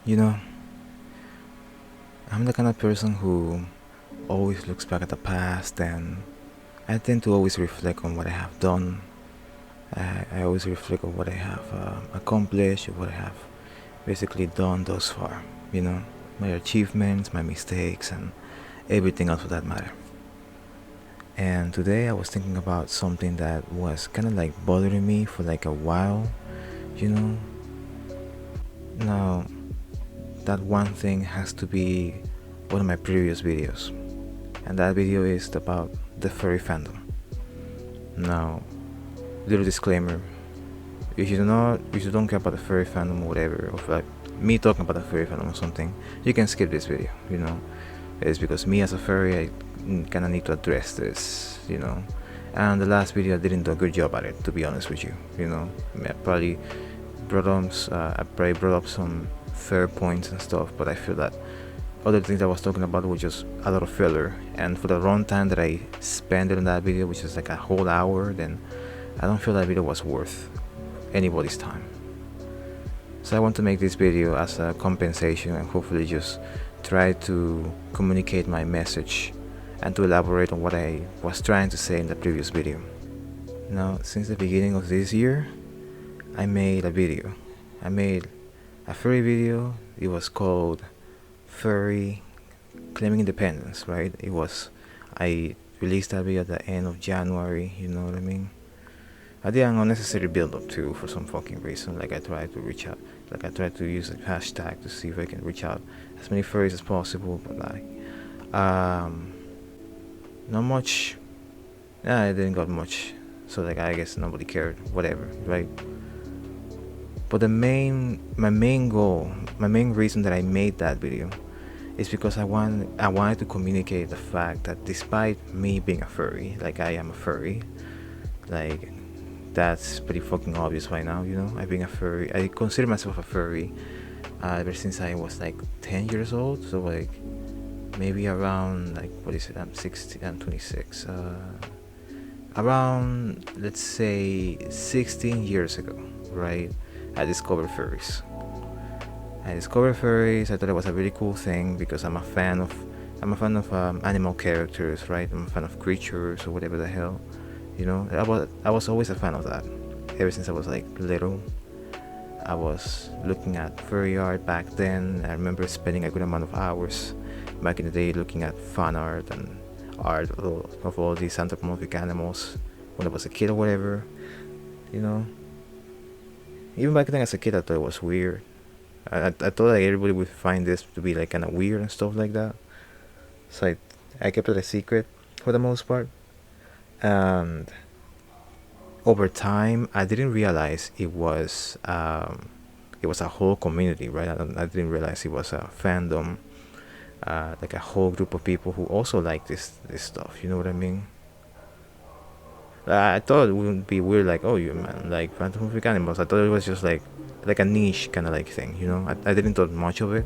You know, I'm the kind of person who always looks back at the past, and I tend to always reflect on what I have done. I always reflect on what I have accomplished, or what I have basically done thus far. You know, my achievements, my mistakes, and everything else for that matter. And today I was thinking about something that was kind of like bothering me for like a while. You know, now that one thing has to be one of my previous videos, and that video is about the furry fandom. Now, little disclaimer: if you don't care about the furry fandom or whatever, or like me talking about the furry fandom or something, you can skip this video. It's because me as a furry, I kind of need to address this. And the last video I didn't do a good job at it, to be honest with you. I probably brought up some fair points and stuff, but I feel that other things I was talking about were just a lot of filler, and for the runtime that I spent on that video, which is like a whole hour, then I don't feel that video was worth anybody's time. So I want to make this video as a compensation and hopefully just try to communicate my message and to elaborate on what I was trying to say in the previous video. Now, since the beginning of this year, I made a video. I made a furry video. It was called Furry Claiming Independence, right? I released that video at the end of January, you know what I mean? I did an unnecessary build up too for some fucking reason. Like I tried to reach out, like I tried to use a hashtag to see if I can reach out as many furries as possible, but not much. Yeah, I didn't got much, so like I guess nobody cared, whatever, right? But my main goal, my main reason that I made that video is because I wanted to communicate the fact that despite me being a furry, like I am a furry, like that's pretty fucking obvious right now, I've been a furry. I consider myself a furry ever since I was like 10 years old, so like maybe around like, what is it, I'm 16, I'm 26, around, let's say 16 years ago, right? I discovered furries. I thought it was a really cool thing because I'm a fan of animal characters, right? I'm a fan of creatures or whatever the hell, I was always a fan of that. Ever since I was like little, I was looking at furry art back then. I remember spending a good amount of hours back in the day looking at fan art and art of all these anthropomorphic animals when I was a kid or whatever, Even back then as a kid, I thought it was weird. I thought like everybody would find this to be like kind of weird and stuff like that. So I kept it a secret for the most part. And over time, I didn't realize it was a whole community, right? I didn't realize it was a fandom, like a whole group of people who also like this stuff. You know what I mean? I thought it wouldn't be weird, like, oh, you man, like anthropomorphic animals. I thought it was just like a niche kind of like thing, I didn't thought much of it.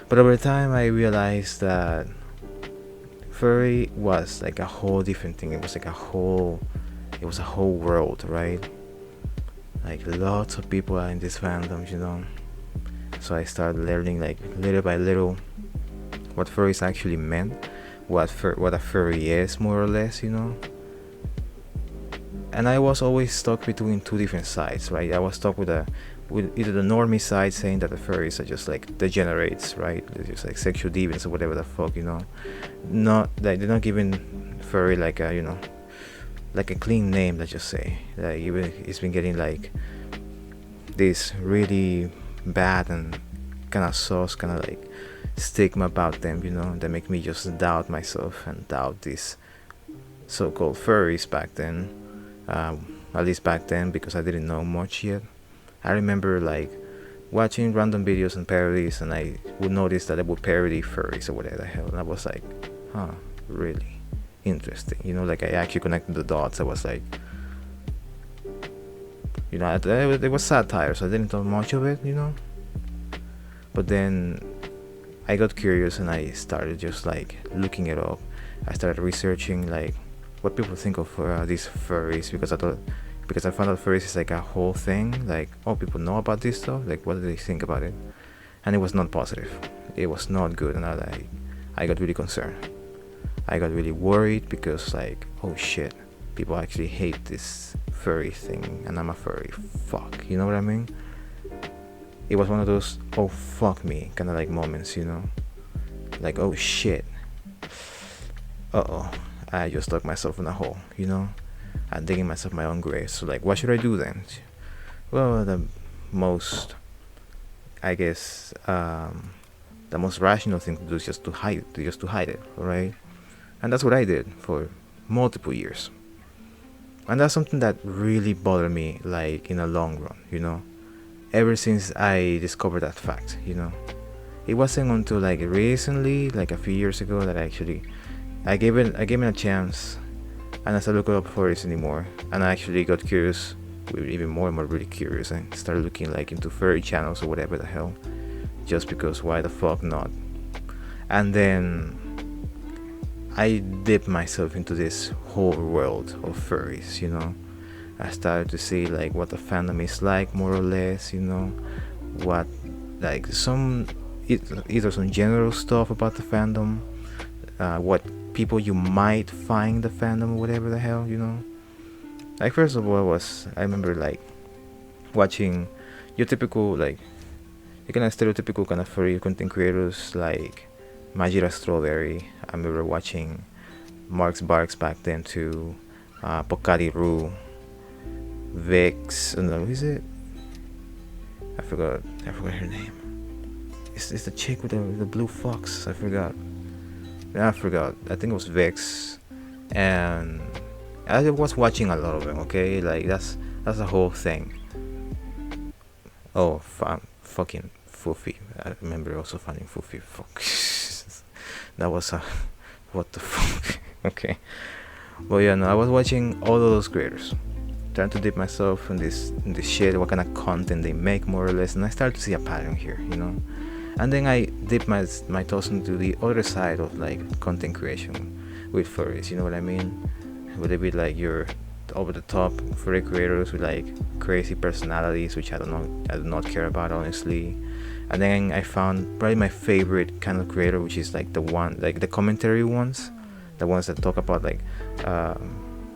But over time, I realized that furry was like a whole different thing. It was a whole world, right? Like lots of people are in this fandom, So I started learning, like little by little, what furries actually meant, what a furry is, more or less, And I was always stuck between two different sides, right? I was stuck with either the normie side saying that the furries are just like degenerates, right? They're just like sexual deviants or whatever the fuck, Not like they're not giving furry like a like a clean name, let's just say. Like even it's been getting like this really bad and kind of sauce, kind of like stigma about them, that make me just doubt myself and doubt these so-called furries back then. At least back then, because I didn't know much yet. I remember like watching random videos and parodies, and I would notice that they would parody furries or whatever the hell, and I was like, really interesting, like I actually connected the dots. I was like, it was satire, so I didn't thought much of it, But then I got curious and I started just like looking it up. I started researching like what people think of these furries, because I found out furries is like a whole thing. Like, oh, people know about this stuff. Like, what do they think about it? and it was not positive. It was not good, and I got really concerned. I got really worried because like, oh shit, people actually hate this furry thing, and I'm a furry. Fuck, you know what I mean? It was one of those oh fuck me kind of like moments, you know, like oh shit, uh-oh, I just dug myself in a hole, you know. I'm digging myself my own grave. So like, what should I do then? Well, the most, I guess, the most rational thing to do is just to hide it, right? And that's what I did for multiple years. And that's something that really bothered me, like in the long run, you know. Ever since I discovered that fact, you know. It wasn't until like recently, like a few years ago, that I gave it a chance, and I started looking up for it anymore, and I actually got curious, even more and more really curious, and started looking like into furry channels or whatever the hell, just because why the fuck not? And then I dipped myself into this whole world of furries, you know. I started to see like what the fandom is like, more or less, you know, what like either some general stuff about the fandom, what people you might find the fandom or whatever the hell, you know. Like first of all I remember like watching your typical like you kind of stereotypical kind of furry content creators like Majira Strawberry. I remember watching Marks Barks back then too, Pocari Roo, Vix, no, who is it? I forgot her name. It's the chick with the blue fox. I forgot. I think it was Vix, and I was watching a lot of them. Okay, like that's the whole thing. Oh, fucking Foofy. I remember also finding Foofy. Fuck. That was a what the fuck. Okay, but yeah, no, I was watching all of those creators, trying to dip myself in this shit, what kind of content they make, more or less, and I started to see a pattern here, you know. And then I dip my toes into the other side of like content creation with furries, you know what I mean? Would it be like your over the top furry creators with like crazy personalities, which I do not care about, honestly. And then I found probably my favorite kind of creator, which is like the one, like the commentary ones, the ones that talk about like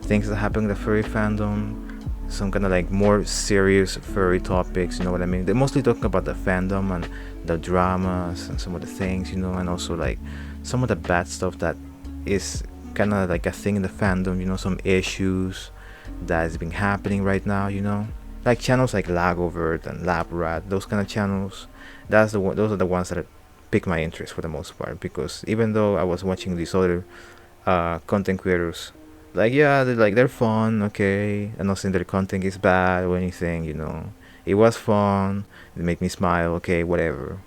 things that happen in the furry fandom, some kind of like more serious furry topics, you know what I mean? They mostly talk about the fandom and the dramas and some of the things, you know, and also like some of the bad stuff that is kind of like a thing in the fandom, you know, some issues that has been happening right now, you know, like channels like Lagovert and Labrat, those kind of channels. Those are the ones that pick my interest for the most part, because even though I was watching these other content creators, like yeah, they're fun, okay, I'm not saying their content is bad or anything, you know, it was fun, it made me smile, okay, whatever.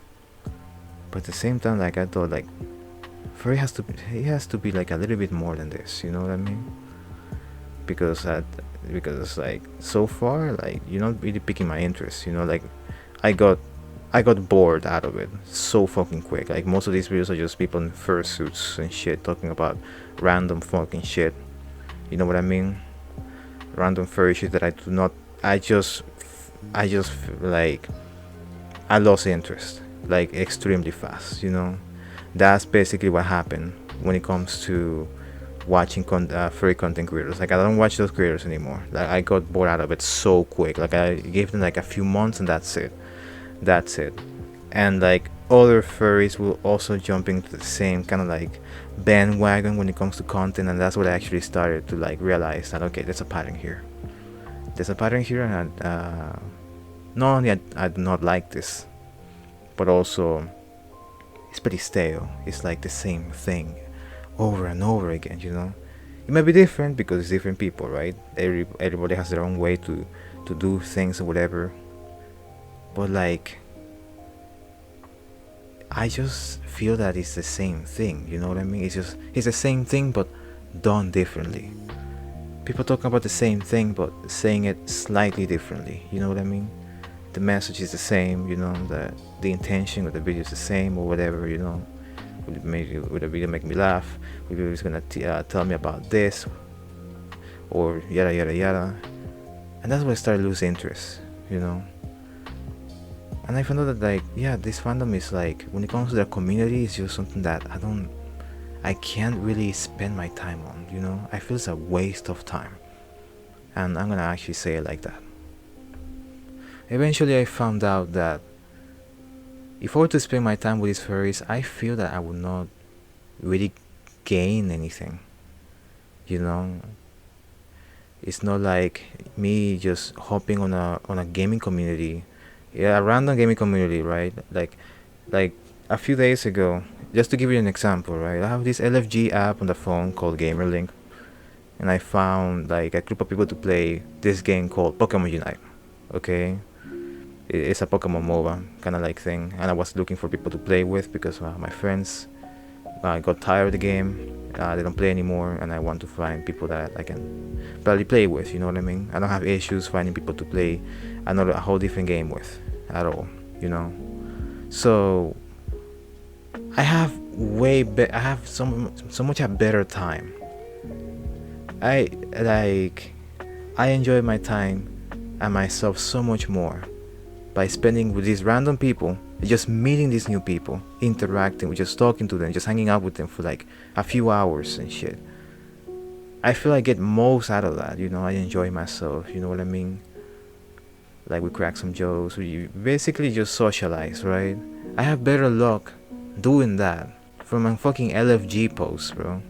But at the same time, like I thought, like furry has to be like a little bit more than this, you know what I mean? Because like so far, like you're not really piquing my interest, you know, like I got bored out of it so fucking quick. Like most of these videos are just people in fursuits and shit talking about random fucking shit, you know what I mean? Random furry shit that I just like I lost interest like extremely fast, you know. That's basically what happened when it comes to watching furry content creators. Like I don't watch those creators anymore. Like I got bored out of it so quick. Like I gave them like a few months and that's it. And like other furries will also jump into the same kind of like bandwagon when it comes to content, and that's what I actually started to like realize that okay, there's a pattern here. And not only I do not like this, but also it's pretty stale. It's like the same thing over and over again, you know. It might be different because it's different people, right? Everybody has their own way to do things or whatever. But like I just feel that it's the same thing, you know what I mean? It's the same thing but done differently. People talking about the same thing but saying it slightly differently, you know what I mean? The message is the same, you know, the intention of the video is the same or whatever, you know. Would the video make me laugh? Would the video is gonna tell me about this or yada yada yada? And that's when I started losing interest, you know. And I found out that, like, yeah, this fandom is like, when it comes to the community, it's just something that I can't really spend my time on, you know? I feel it's a waste of time. And I'm gonna actually say it like that. Eventually, I found out that if I were to spend my time with these furries, I feel that I would not really gain anything, you know? It's not like me just hopping on a gaming community, yeah, a random gaming community, right? Like a few days ago, just to give you an example, right? I have this LFG app on the phone called GamerLink, and I found like a group of people to play this game called Pokemon Unite. Okay, it's a Pokemon MOBA kind of like thing, and I was looking for people to play with because my friends got tired of the game. They don't play anymore, and I want to find people that I can probably play with. You know what I mean? I don't have issues finding people to play a whole different game with at all. You know, so I have I have so much a better time. I like I enjoy my time and myself so much more by spending with these random people, just meeting these new people, interacting, just talking to them, just hanging out with them for like a few hours and shit. I feel I get most out of that, you know. I enjoy myself, you know what I mean? Like, we crack some jokes, we basically just socialize, right? I have better luck doing that from a fucking LFG post, bro,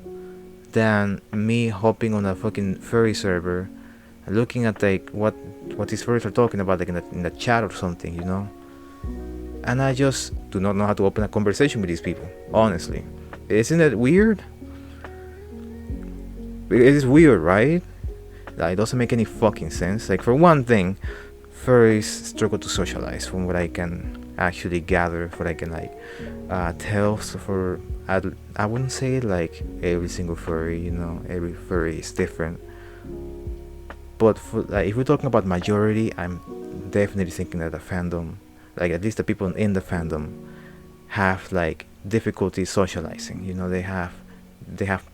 than me hopping on a fucking furry server, looking at like what these furries are talking about, like in the chat or something, you know. And I just do not know how to open a conversation with these people, honestly. Isn't that weird? It is weird, right? Like, it doesn't make any fucking sense. Like, for one thing, furries struggle to socialize, from what I can actually gather, what I can like tell. So for I wouldn't say like every single furry, you know, every furry is different. But for, like, if we're talking about majority, I'm definitely thinking that the fandom, like at least the people in the fandom, have like difficulty socializing. You know, they have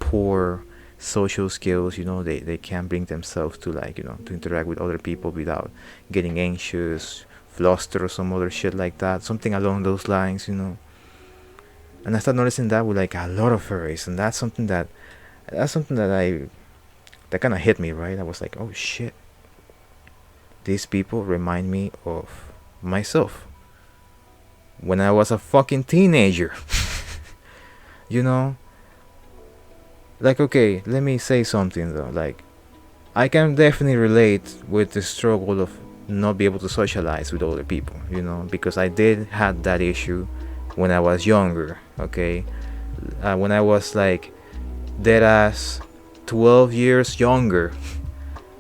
poor social skills. You know, they can't bring themselves to, like, you know, to interact with other people without getting anxious, flustered, or some other shit like that, something along those lines, you know. And I started noticing that with like a lot of furries, and that's something that that kind of hit me, right? I was like, oh shit, these people remind me of myself when I was a fucking teenager. You know, like, okay, let me say something though. Like, I can definitely relate with the struggle of not be able to socialize with other people, you know, because I did had that issue when I was younger. Okay, when I was like dead ass 12 years younger,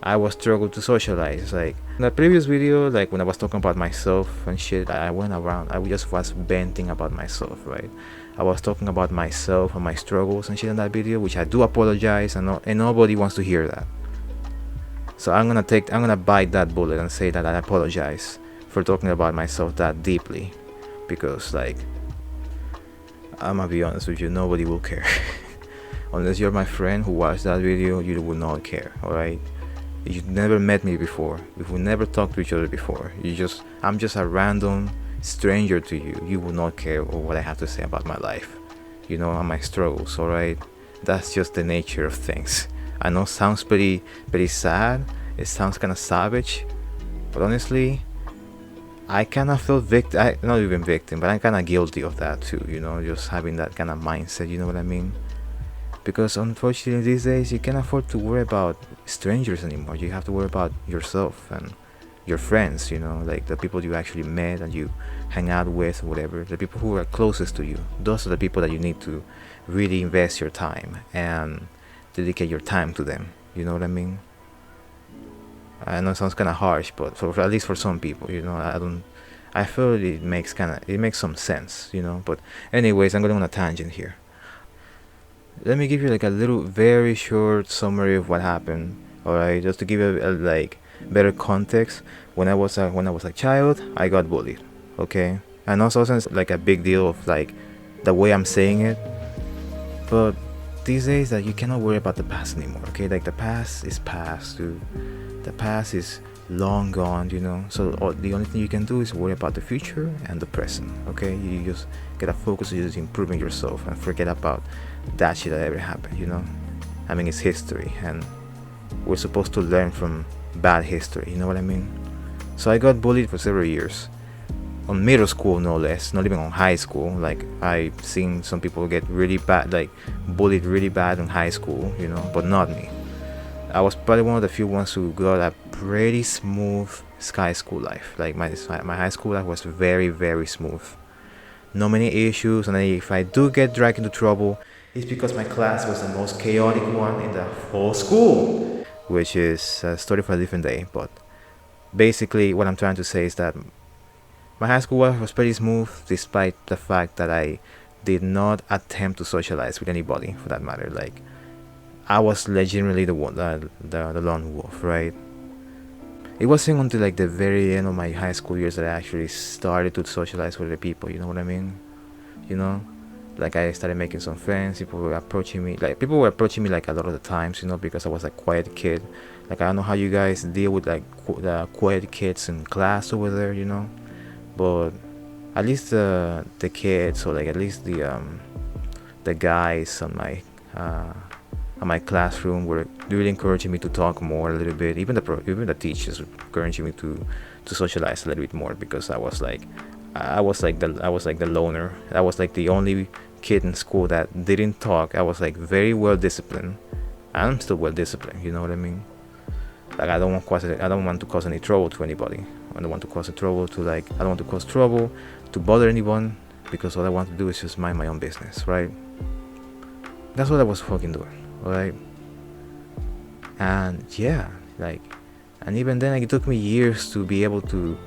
I was struggling to socialize. Like, in the previous video, like when I was talking about myself and shit, I went around, I just was venting about myself, right? I was talking about myself and my struggles and shit in that video, which I do apologize, and nobody wants to hear that. So I'm gonna bite that bullet and say that I apologize for talking about myself that deeply, because, like, I'm gonna be honest with you, nobody will care. Unless you're my friend who watched that video, you will not care, alright? You've never met me before. If we never talked to each other before, I'm just a random stranger to you. You will not care what I have to say about my life, you know, and my struggles, alright? That's just the nature of things. I know it sounds pretty sad. It sounds kind of savage, but honestly, I kind of feel not even victim, but I'm kind of guilty of that too, you know, just having that kind of mindset, you know what I mean? Because unfortunately these days you can't afford to worry about strangers anymore. You have to worry about yourself and your friends, you know, like the people you actually met and you hang out with, whatever, the people who are closest to you. Those are the people that you need to really invest your time and dedicate your time to them, you know what I mean? I know it sounds kind of harsh, but for at least for some people, you know, I feel it makes some sense, you know. But anyways, I'm going on a tangent here. Let me give you like a little very short summary of what happened, alright, just to give you a like better context. When I was a child, I got bullied, okay? And also, since like a big deal of like the way I'm saying it, but these days that you cannot worry about the past anymore, okay? Like, the past is past, dude. The past is long gone, so the only thing you can do is worry about the future and the present. Okay, you just gotta focus on just improving yourself and forget about that shit that ever happened. I mean, it's history, and we're supposed to learn from bad history, you know what I mean? So I got bullied for several years, on middle school no less, not even on high school. Like, I've seen some people get really bad, like bullied really bad in high school, but not me. I was probably one of the few ones who got a pretty smooth high school life. Like, my high school life was very, very smooth. No many issues, and if I do get dragged into trouble, it's because my class was the most chaotic one in the whole school, which is a story for a different day. But basically, what I'm trying to say is that my high school life was pretty smooth, despite the fact that I did not attempt to socialize with anybody, for that matter. Like, I was legitimately the one, the lone wolf, right? It wasn't until like the very end of my high school years that I actually started to socialize with the people. You know what I mean? You know, like, I started making some friends. People were approaching me like a lot of the times, because I was a quiet kid. Like, I don't know how you guys deal with like the quiet kids in class over there, but at least the kids, or like at least the guys on my classroom were really encouraging me to talk more a little bit. Even the teachers were encouraging me to socialize a little bit more, because I was like the loner. I was like the only kid in school that didn't talk. I was like very well disciplined. I'm still well disciplined. You know what I mean? Like, I don't want to cause any trouble to anybody. I don't want to cause trouble to bother anyone, because all I want to do is just mind my own business, right? That's what I was fucking doing. Right? And yeah, like, and even then, like, it took me years to be able to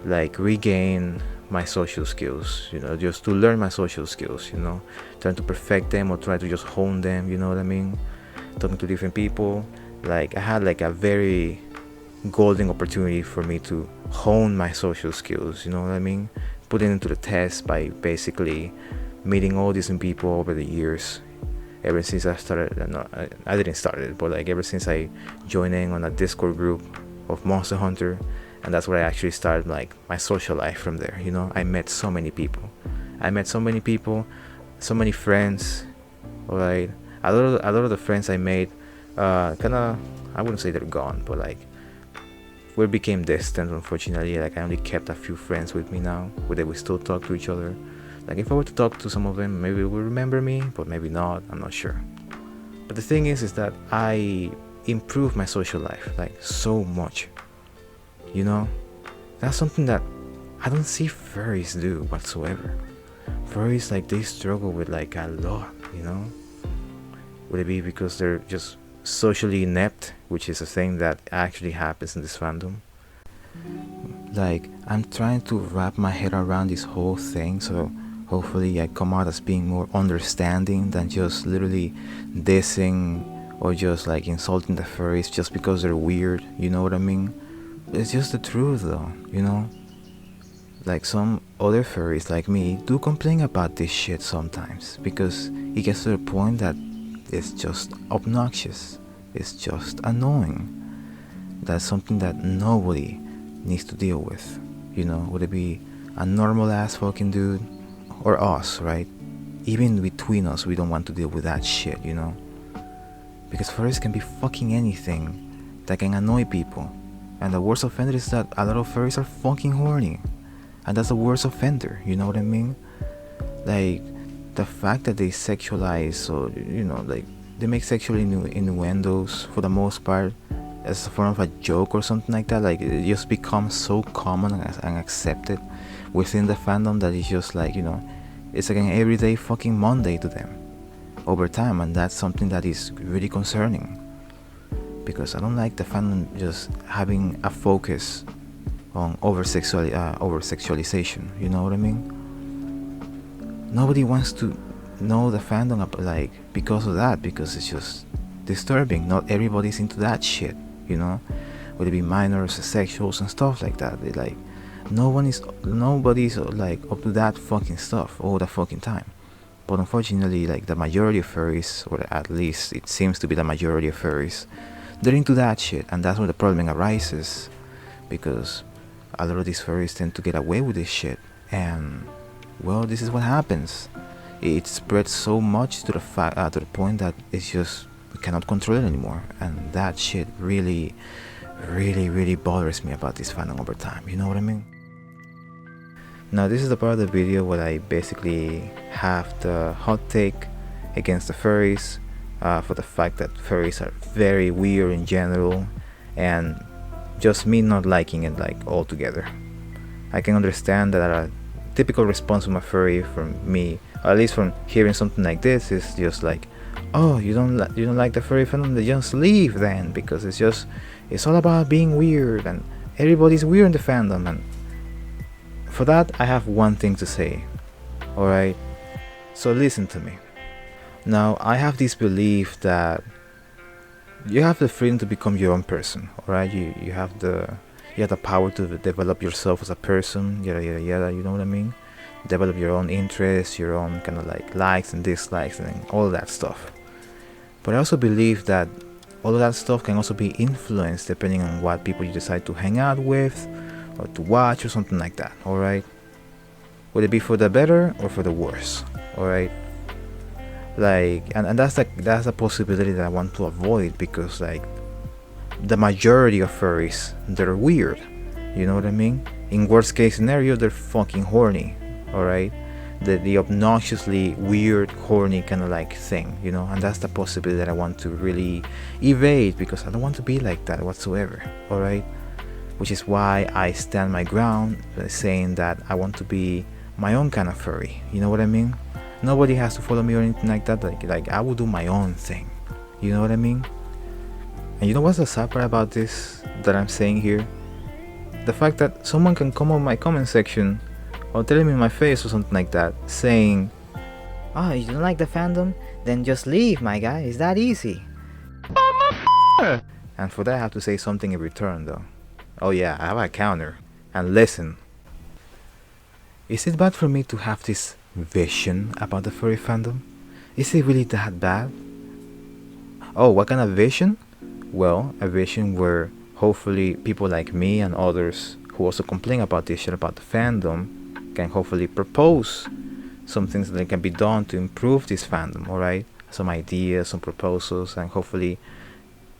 like regain my social skills, just to learn my social skills, trying to perfect them or try to just hone them, you know what I mean? Talking to different people. Like, I had like a very golden opportunity for me to hone my social skills, you know what I mean? Put it into the test by basically meeting all these people over the years. Ever since I started, I didn't start it, but like ever since I joined in on a Discord group of Monster Hunter, and that's where I actually started like my social life from there. I met so many people, so many friends. Alright, a lot of the friends I made, I wouldn't say they're gone, but like we became distant. Unfortunately, like, I only kept a few friends with me now, where we still talk to each other. Like, if I were to talk to some of them, maybe they will remember me, but maybe not. I'm not sure. But the thing is that I improved my social life like so much. That's something that I don't see furries do whatsoever. Furries, like, they struggle with like a lot. Would it be because they're just socially inept, which is a thing that actually happens in this fandom? Like, I'm trying to wrap my head around this whole thing, so hopefully I come out as being more understanding than just literally dissing or just like insulting the furries just because they're weird, you know what I mean? It's just the truth though, Like, some other furries like me do complain about this shit sometimes, because it gets to the point that it's just obnoxious, it's just annoying. That's something that nobody needs to deal with, Would it be a normal ass fucking dude? Or us, right? Even between us, we don't want to deal with that shit, Because furries can be fucking anything that can annoy people. And the worst offender is that a lot of furries are fucking horny. And that's the worst offender, you know what I mean? Like, the fact that they sexualize, or, like, they make sexual innuendos for the most part as a form of a joke or something like that. Like, it just becomes so common and accepted within the fandom that it's just like, it's like an everyday fucking Monday to them over time. And that's something that is really concerning, because I don't like the fandom just having a focus on over sexualization, you know what I mean? Nobody wants to know the fandom like because of that, because it's just disturbing. Not everybody's into that shit, Would it be minors, sexuals and stuff like that? They like, nobody's like up to that fucking stuff all the fucking time. But unfortunately, like, the majority of furries, or at least it seems to be the majority of furries, they're into that shit, and that's where the problem arises. because a lot of these furries tend to get away with this shit, and well, this is what happens. It spreads so much to the point that it's just we cannot control it anymore, and that shit really, really, really bothers me about this fandom over time. You know what I mean? Now, this is the part of the video where I basically have the hot take against the furries, for the fact that furries are very weird in general, and just me not liking it like altogether. I can understand that a typical response from a furry, from me, or at least from hearing something like this, is just like, oh, you don't like the furry fandom, then just leave then, because it's all about being weird and everybody's weird in the fandom. And for that, I have one thing to say. Alright? So listen to me. Now, I have this belief that you have the freedom to become your own person. Alright? You have the power to develop yourself as a person, yada yada yada, you know what I mean? Develop your own interests, your own kind of like likes and dislikes and all that stuff. But I also believe that all of that stuff can also be influenced depending on what people you decide to hang out with, or to watch, or something like that. Alright? Would it be for the better or for the worse? Alright? Like, and that's a possibility that I want to avoid, because like the majority of furries, they're weird. You know what I mean? In worst case scenario, they're fucking horny. Alright? The obnoxiously weird, horny kind of like thing, you know, and that's the possibility that I want to really evade, because I don't want to be like that whatsoever. Alright? Which is why I stand my ground, saying that I want to be my own kind of furry. You know what I mean? Nobody has to follow me or anything like that. Like I will do my own thing. You know what I mean? And you know what's the sad part about this that I'm saying here? The fact that someone can come on my comment section or tell me in my face or something like that, saying, "Oh, you don't like the fandom? Then just leave, my guy. It's that easy." And for that I have to say something in return though. Oh yeah, I have a counter. And listen. Is it bad for me to have this vision about the furry fandom? Is it really that bad? Oh, what kind of vision? Well, a vision where hopefully people like me and others who also complain about this shit about the fandom can hopefully propose some things that can be done to improve this fandom, alright? Some ideas, some proposals, and hopefully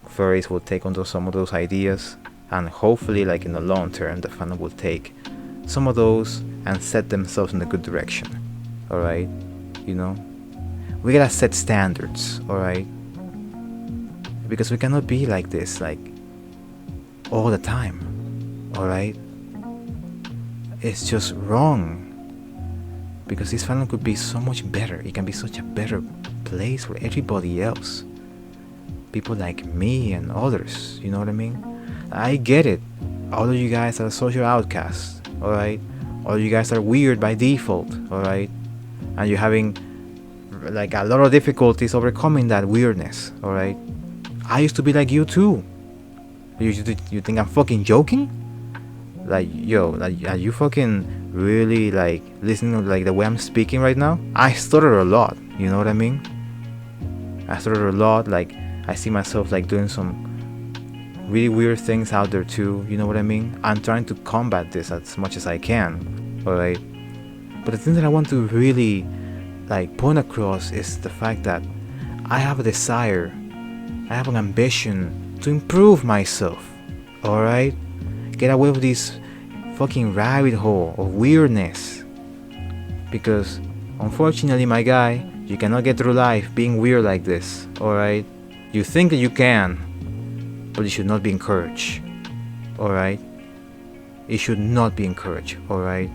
furries will take on some of those ideas, and hopefully like in the long term the fandom will take some of those and set themselves in a good direction. Alright? You know? We gotta set standards, alright? Because we cannot be like this, like, all the time. Alright? It's just wrong. Because this fandom could be so much better. It can be such a better place for everybody else. People like me and others, you know what I mean? I get it. All of you guys are social outcasts, alright? All of you guys are weird by default, alright? And you're having like a lot of difficulties overcoming that weirdness, alright? I used to be like you too. You think I'm fucking joking? Like, yo, like, are you fucking really like listening to like the way I'm speaking right now? I stutter a lot, you know what I mean? I stutter a lot, like I see myself like doing some really weird things out there too, you know what I mean? I'm trying to combat this as much as I can, alright? But the thing that I want to really like point across is the fact that I have a desire, I have an ambition to improve myself, alright? Get away with this fucking rabbit hole of weirdness. Because unfortunately, my guy, you cannot get through life being weird like this, alright? You think that you can, but it should not be encouraged, alright? It should not be encouraged, alright?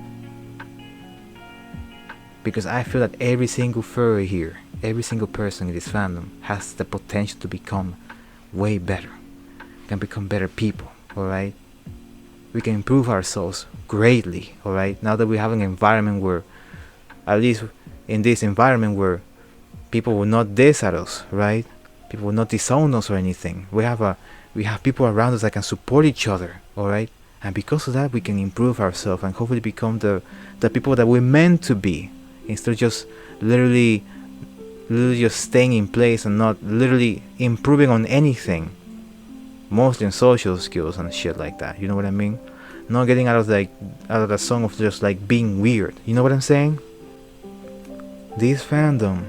Because I feel that every single furry here, every single person in this fandom has the potential to become way better, can become better people, alright? We can improve ourselves greatly, alright? Now that we have an environment where, at least in this environment where people will not diss at us, right? People will not disown us or anything. We have people around us that can support each other, alright? And because of that, we can improve ourselves and hopefully become the people that we're meant to be, instead of just literally just staying in place and not literally improving on anything. mostly in social skills and shit like that. You know what I mean? Not getting out of the song of just like being weird. You know what I'm saying? This fandom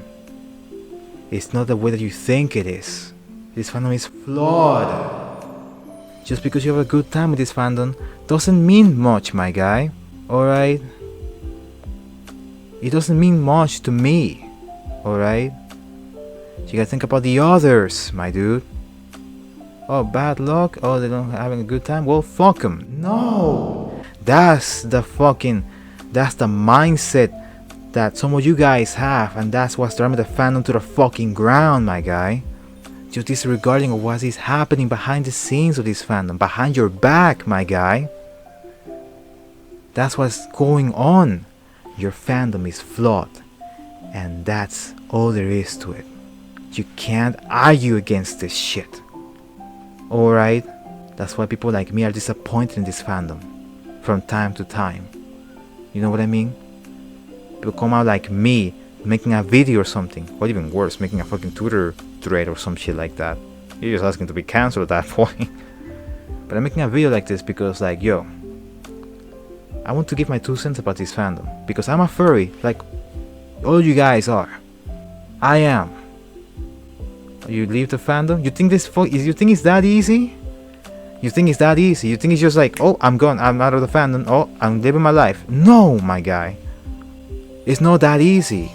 is not the way that you think it is. This fandom is flawed. Just because you have a good time with this fandom doesn't mean much, my guy. Alright? It doesn't mean much to me. Alright? You gotta think about the others, my dude. Oh, bad luck? Oh, they don't having a good time? Well, fuck them. No! That's the mindset that some of you guys have, and that's what's driving the fandom to the fucking ground, my guy. Just disregarding of what is happening behind the scenes of this fandom, behind your back, my guy. That's what's going on. Your fandom is flawed, and that's all there is to it. You can't argue against this shit. Alright? That's why people like me are disappointed in this fandom from time to time. You know what I mean? People come out like me making a video or something, or even worse, making a fucking Twitter thread or some shit like that. You're just asking to be cancelled at that point. But I'm making a video like this because, like, yo, I want to give my 2 cents about this fandom, because I'm a furry like all you guys are. I am. You leave the fandom? You think you think it's that easy? You think it's that easy? You think it's just like, oh, I'm gone, I'm out of the fandom, oh, I'm living my life? No, my guy. It's not that easy.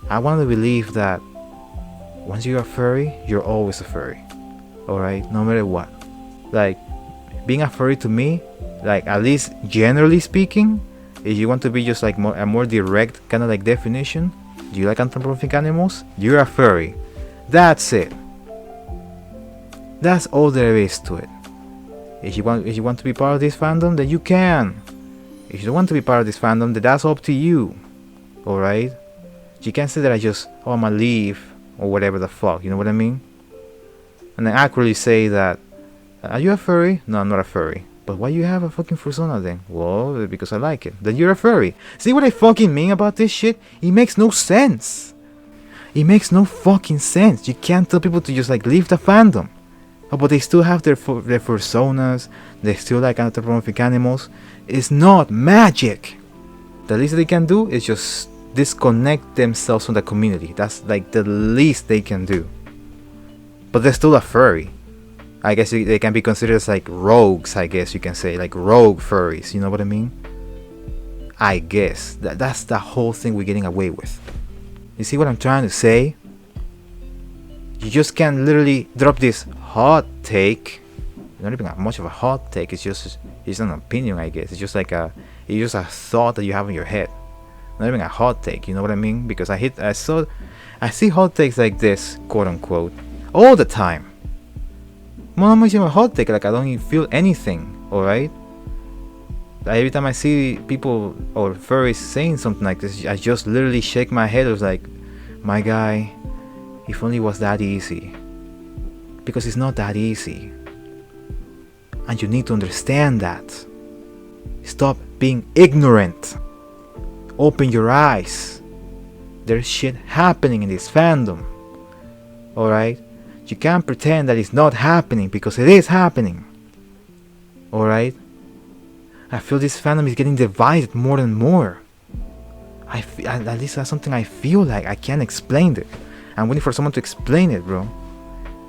I want to believe that once you're a furry, you're always a furry. Alright? No matter what. Like, being a furry to me, like, at least generally speaking, if you want to be just like a more direct kind of like definition, do you like anthropomorphic animals? You're a furry. That's it. That's all there is to it. If you want to be part of this fandom, then you can. If you don't want to be part of this fandom, then that's up to you. Alright? You can't say that I'm gonna leave or whatever the fuck, you know what I mean? And then accurately say that, are you a furry? No, I'm not a furry. But why you have a fucking fursona then? Well, because I like it. Then you're a furry. See what I fucking mean about this shit? It makes no sense. It makes no fucking sense. You can't tell people to just like leave the fandom. Oh, but they still have their fursonas. They still like anthropomorphic animals. It's not magic. The least they can do is just disconnect themselves from the community. That's like the least they can do. But they're still a furry. I guess they can be considered as like rogues, I guess you can say. Like rogue furries, you know what I mean? I guess. That's the whole thing we're getting away with. You see what I'm trying to say? You just can't literally drop this hot take. Not even much of a hot take. It's an opinion, I guess. It's just a thought that you have in your head. Not even a hot take. You know what I mean? Because I see hot takes like this, quote unquote, all the time. Not much of a hot take. Like I don't even feel anything. All right. Every time I see people or furries saying something like this, I just literally shake my head. I was like, my guy, if only it was that easy. Because it's not that easy. And you need to understand that. Stop being ignorant. Open your eyes. There's shit happening in this fandom. Alright? You can't pretend that it's not happening, because it is happening. Alright? I feel this fandom is getting divided more and more. At least that's something I feel like. I can't explain it. I'm waiting for someone to explain it, bro.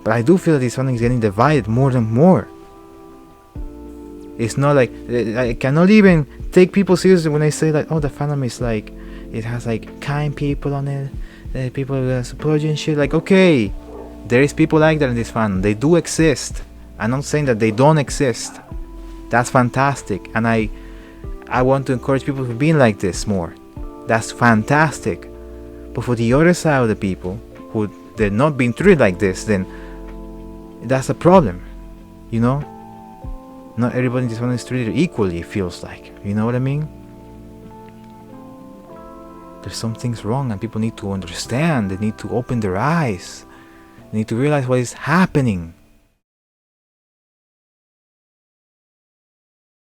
But I do feel that this fandom is getting divided more and more. It's not like I cannot even take people seriously when they say like, oh, the fandom is like, it has like kind people on it, people that support you and shit. Like, okay, there is people like that in this fandom. They do exist. I'm not saying that they don't exist. That's fantastic, and I want to encourage people to be like this more. That's fantastic. But for the other side of the people who they're not being treated like this, then that's a problem. You know, not everybody in this one is treated equally. It feels like, you know what I mean? There's some things wrong, and people need to understand. They need to open their eyes. They need to realize what is happening.